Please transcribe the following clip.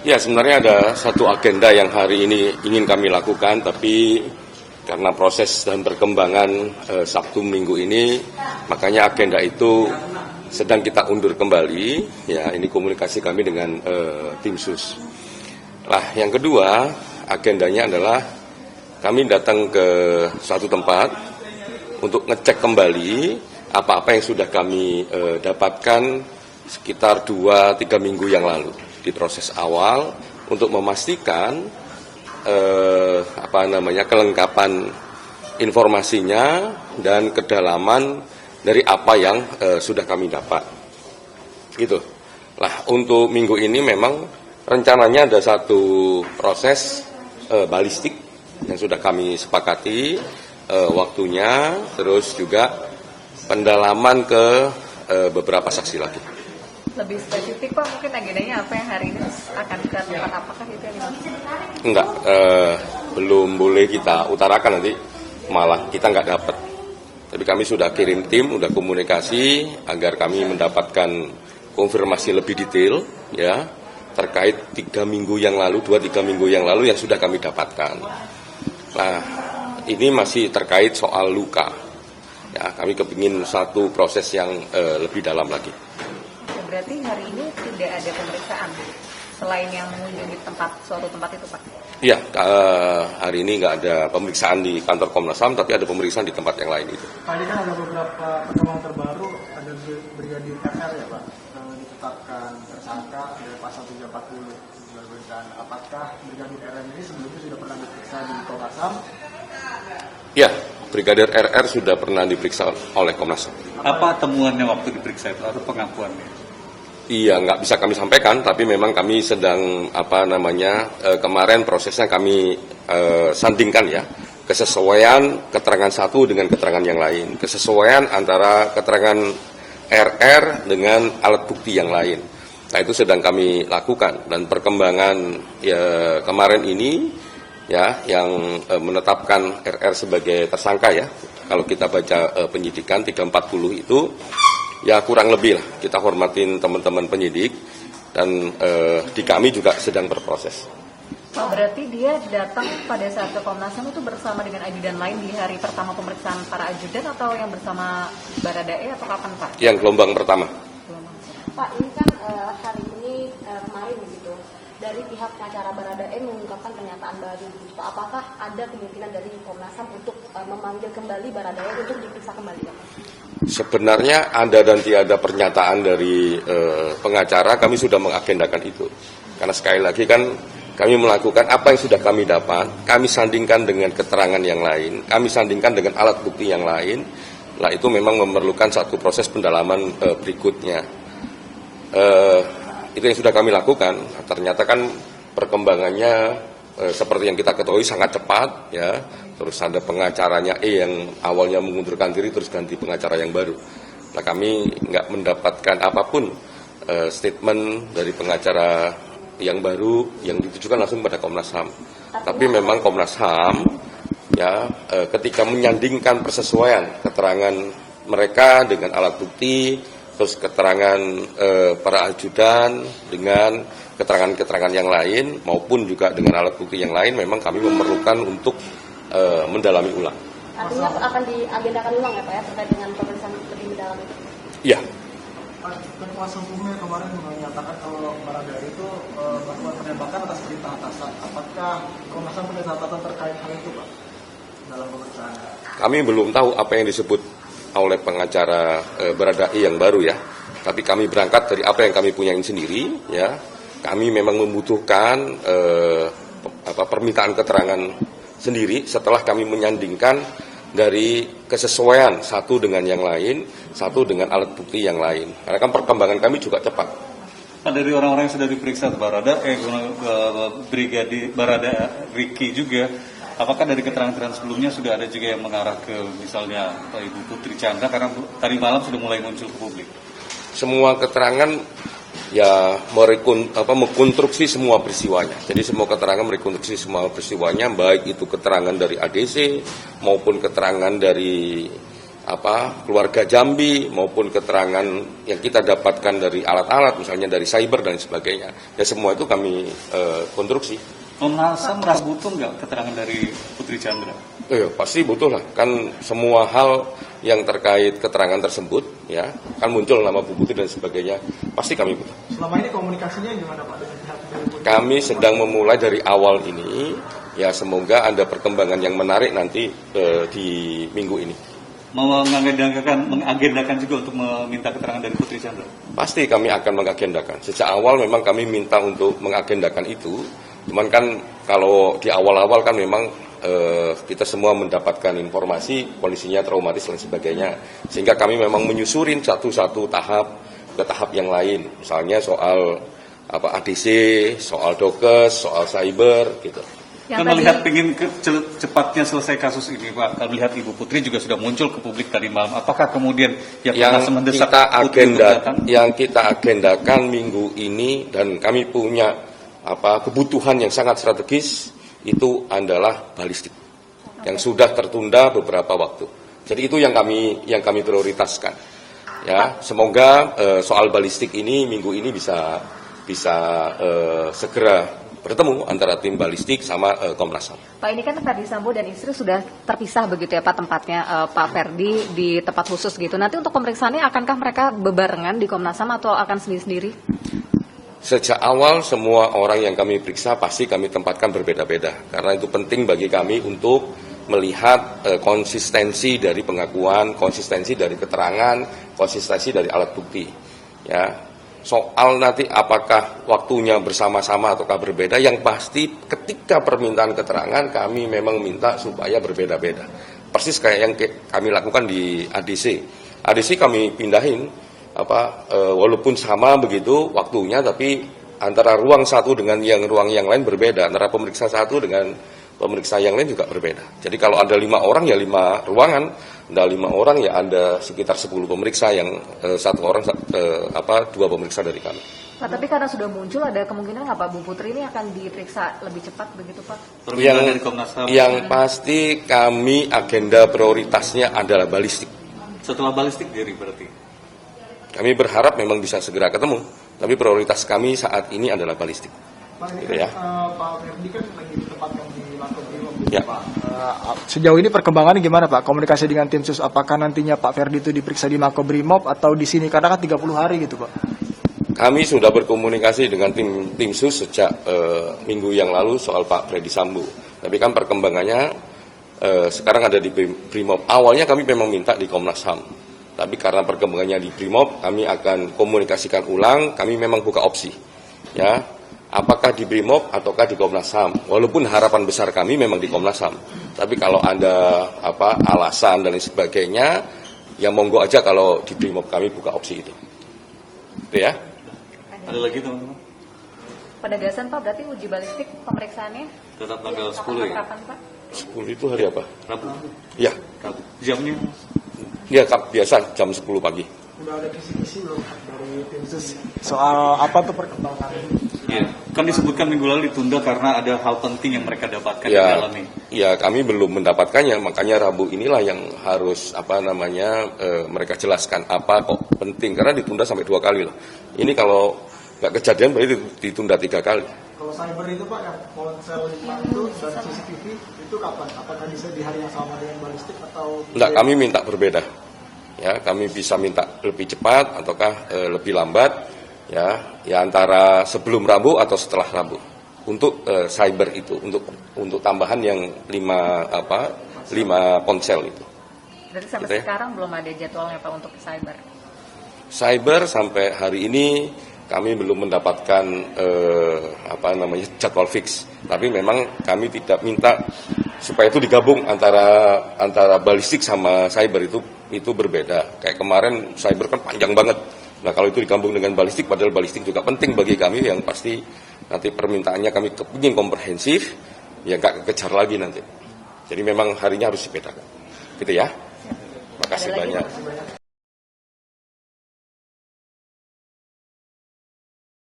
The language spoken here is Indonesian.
Ya, sebenarnya ada satu agenda yang hari ini ingin kami lakukan, tapi karena proses dan perkembangan Sabtu Minggu ini, makanya agenda itu sedang kita undur kembali. Ya, ini komunikasi kami dengan tim sus. Nah, yang kedua, agendanya adalah kami datang ke suatu tempat untuk ngecek kembali apa-apa yang sudah kami dapatkan sekitar 2-3 minggu yang lalu di proses awal untuk memastikan kelengkapan informasinya dan kedalaman dari apa yang sudah kami dapat. Gitu. Lah, untuk minggu ini memang rencananya ada satu proses balistik yang sudah kami sepakati waktunya, terus juga pendalaman ke beberapa saksi lagi. Lebih spesifik Pak, mungkin agendanya apa yang hari ini akan ke tempat apakah itu yang dimaksud? Enggak, belum boleh kita utarakan, nanti malah kita nggak dapat. Tapi kami sudah kirim tim, sudah komunikasi agar kami mendapatkan konfirmasi lebih detail ya terkait 2-3 minggu yang lalu yang sudah kami dapatkan. Nah, ini masih terkait soal luka. Ya, kami kepingin satu proses yang lebih dalam lagi. Berarti hari ini tidak ada pemeriksaan selain yang mengunjungi suatu tempat itu, Pak? Iya, hari ini nggak ada pemeriksaan di kantor Komnas HAM, tapi ada pemeriksaan di tempat yang lain itu. Pak, ini kan ada beberapa perkembangan terbaru, ada Brigadir RR ya Pak, yang ditetapkan tersangka dari pasal 340. Dan apakah Brigadir RR ini sebelumnya sudah pernah diperiksa di Komnas HAM? Ya, Brigadir RR sudah pernah diperiksa oleh Komnas HAM. Apa temuannya waktu diperiksa itu atau pengakuannya? Iya, nggak bisa kami sampaikan, tapi memang kami sedang kemarin prosesnya kami sandingkan ya, kesesuaian keterangan satu dengan keterangan yang lain, kesesuaian antara keterangan RR dengan alat bukti yang lain. Nah, itu sedang kami lakukan, dan perkembangan ya kemarin ini ya yang menetapkan RR sebagai tersangka ya, kalau kita baca penyidikan 340 itu ya kurang lebih lah, kita hormatin teman-teman penyidik, dan di kami juga sedang berproses. Pak, berarti dia datang pada saat ke Komnas HAM itu bersama dengan ajudan lain di hari pertama pemeriksaan para ajudan, atau yang bersama Baradae, atau kapan Pak? Yang gelombang pertama. Pak, ini kan hari ini kemarin begitu, dari pihak pengacara Baradae mengungkapkan pernyataan baru. Pak, apakah ada kemungkinan dari Komnas HAM untuk memanggil kembali Baradae untuk diperiksa kembali, Pak? Sebenarnya ada dan tiada pernyataan dari pengacara, kami sudah mengagendakan itu. Karena sekali lagi kan kami melakukan apa yang sudah kami dapat, kami sandingkan dengan keterangan yang lain, kami sandingkan dengan alat bukti yang lain. Nah, itu memang memerlukan satu proses pendalaman berikutnya. Itu yang sudah kami lakukan. Ternyata kan perkembangannya seperti yang kita ketahui sangat cepat ya. Terus ada pengacaranya yang awalnya mengundurkan diri terus ganti pengacara yang baru. Nah, kami nggak mendapatkan apapun statement dari pengacara yang baru yang ditujukan langsung pada Komnas HAM. Tapi memang Komnas HAM ya ketika menyandingkan persesuaian keterangan mereka dengan alat bukti, terus keterangan para ajudan dengan keterangan-keterangan yang lain maupun juga dengan alat bukti yang lain, memang kami memerlukan untuk mendalami ulang. Artinya akan diagendakan ulang ya Pak ya, terkait dengan pemeriksaan lebih mendalam itu? Iya. Pak, kuasa hukumnya kemarin menyatakan kalau Baradae itu melakukan penembakan atas perintah atasan. Apakah Komnas HAM punya catatan terkait hal itu Pak dalam pemeriksaan? Kami belum tahu apa yang disebut oleh pengacara Baradae yang baru ya. Tapi kami berangkat dari apa yang kami punya sendiri ya. Kami memang membutuhkan permintaan keterangan sendiri setelah kami menyandingkan dari kesesuaian satu dengan yang lain, satu dengan alat bukti yang lain. Karena kan perkembangan kami juga cepat. Dari orang-orang yang sudah diperiksa Baradae, Brigadir Baradae Riki juga, apakah dari keterangan sebelumnya sudah ada juga yang mengarah ke misalnya Ibu Putri Chandra, karena tadi malam sudah mulai muncul ke publik? Semua keterangan ya mengkonstruksi semua peristiwanya. Jadi semua keterangan merekonstruksi semua peristiwanya, baik itu keterangan dari ADC maupun keterangan dari keluarga Jambi maupun keterangan yang kita dapatkan dari alat-alat, misalnya dari cyber dan sebagainya. Ya semua itu kami konstruksi. Komnas HAM merasa butuh nggak keterangan dari Putri Chandra? Pasti butuh lah. Kan semua hal yang terkait keterangan tersebut, ya kan muncul nama Bu Putri dan sebagainya, pasti kami butuh. Selama ini komunikasinya gimana Pak dengan pihak dari Putri? Kami sedang memulai dari awal ini, ya semoga ada perkembangan yang menarik nanti di minggu ini. Mengagendakan juga untuk meminta keterangan dari Putri Chandra? Pasti kami akan mengagendakan. Sejak awal memang kami minta untuk mengagendakan itu. Cuman kan kalau di awal-awal kan memang kita semua mendapatkan informasi kondisinya traumatis dan sebagainya. Sehingga kami memang menyusurin satu-satu tahap ke tahap yang lain. Misalnya soal ADC, soal dokes, soal cyber gitu. Kan melihat ingin cepatnya selesai kasus ini, Pak. Kalau melihat Ibu Putri juga sudah muncul ke publik tadi malam. Apakah kemudian yang kita agendakan minggu ini dan kami punya kebutuhan yang sangat strategis itu adalah balistik yang sudah tertunda beberapa waktu. Jadi itu yang kami prioritaskan. Ya, semoga soal balistik ini minggu ini bisa segera bertemu antara tim balistik sama Komnas HAM. Pak, ini kan Ferdi Sambo dan istri sudah terpisah begitu ya Pak tempatnya, Pak Ferdi di tempat khusus gitu. Nanti untuk pemeriksaannya akankah mereka bebarengan di Komnas HAM atau akan sendiri-sendiri? Sejak awal semua orang yang kami periksa pasti kami tempatkan berbeda-beda. Karena itu penting bagi kami untuk melihat konsistensi dari pengakuan, konsistensi dari keterangan, konsistensi dari alat bukti. Ya, soal nanti apakah waktunya bersama-sama ataukah berbeda, yang pasti ketika permintaan keterangan kami memang minta supaya berbeda-beda. Persis kayak yang kami lakukan di ADC. ADC kami pindahin, walaupun sama begitu waktunya, tapi antara ruang satu dengan ruang yang lain berbeda, antara pemeriksa satu dengan pemeriksa yang lain juga berbeda. Jadi kalau ada 5 orang ya 5 ruangan, ada 5 orang ya ada sekitar 10 pemeriksa, yang 1 orang 2 pemeriksa dari kami. Pak, tapi karena sudah muncul ada kemungkinan nggak Pak Bu Putri ini akan diperiksa lebih cepat begitu Pak? Yang pasti kami agenda prioritasnya adalah balistik. Setelah balistik diri berarti? Kami berharap memang bisa segera ketemu, tapi prioritas kami saat ini adalah balistik. Pak, ini gitu kan, ya. Pak Ferdi kan lagi ditempatkan di Makobrimob, Ya. Pak. Sejauh ini perkembangannya gimana Pak? Komunikasi dengan tim sus, apakah nantinya Pak Ferdi itu diperiksa di Makobrimob atau di sini? Karena kan 30 hari gitu Pak. Kami sudah berkomunikasi dengan tim sus sejak minggu yang lalu soal Pak Ferdi Sambo. Tapi kan perkembangannya sekarang ada di Brimob. Awalnya kami memang minta di Komnas HAM. Tapi karena perkembangannya di Brimob, kami akan komunikasikan ulang, kami memang buka opsi. Ya, apakah di Brimob ataukah di Komnas HAM. Walaupun harapan besar kami memang di Komnas HAM. Tapi kalau ada alasan dan lain sebagainya, ya monggo aja kalau di Brimob kami buka opsi itu. Itu ya. Ada lagi teman-teman? Penegasan Pak, berarti uji balistik pemeriksaannya Tetap tanggal 10 ya? Kapan Pak? 10 itu hari apa? Rabu. Ya. Rabu. Jamnya? Ya, biasa jam 10 pagi. Udah ada kisi-kisi belum dari tim sus soal apa tuh perkembangan? Iya, kan disebutkan minggu lalu ditunda karena ada hal penting yang mereka dapatkan di dalam ini. Ya, kami belum mendapatkannya, makanya Rabu inilah yang harus mereka jelaskan apa kok penting, karena ditunda sampai 2 kali loh. Ini kalau nggak kejadian berarti ditunda 3 kali. Kalau cyber itu Pak, yang ponsel 5 itu dan CCTV itu kapan? Apakah bisa di hari yang sama dengan balistik atau? Enggak, kami minta berbeda. Ya, kami bisa minta lebih cepat ataukah lebih lambat. Ya antara sebelum Rabu atau setelah Rabu. Untuk cyber itu, untuk tambahan yang 5 ponsel itu. Berarti sampai gitu ya? Sekarang belum ada jadwalnya Pak untuk cyber? Cyber sampai hari ini kami belum mendapatkan jadwal fix. Tapi memang kami tidak minta supaya itu digabung antara balistik sama cyber, itu berbeda. Kayak kemarin cyber kan panjang banget. Nah kalau itu digabung dengan balistik, padahal balistik juga penting bagi kami, yang pasti nanti permintaannya kami ingin komprehensif, ya nggak kekejar lagi nanti. Jadi memang harinya harus dibedakan. Gitu ya. Makasih banyak.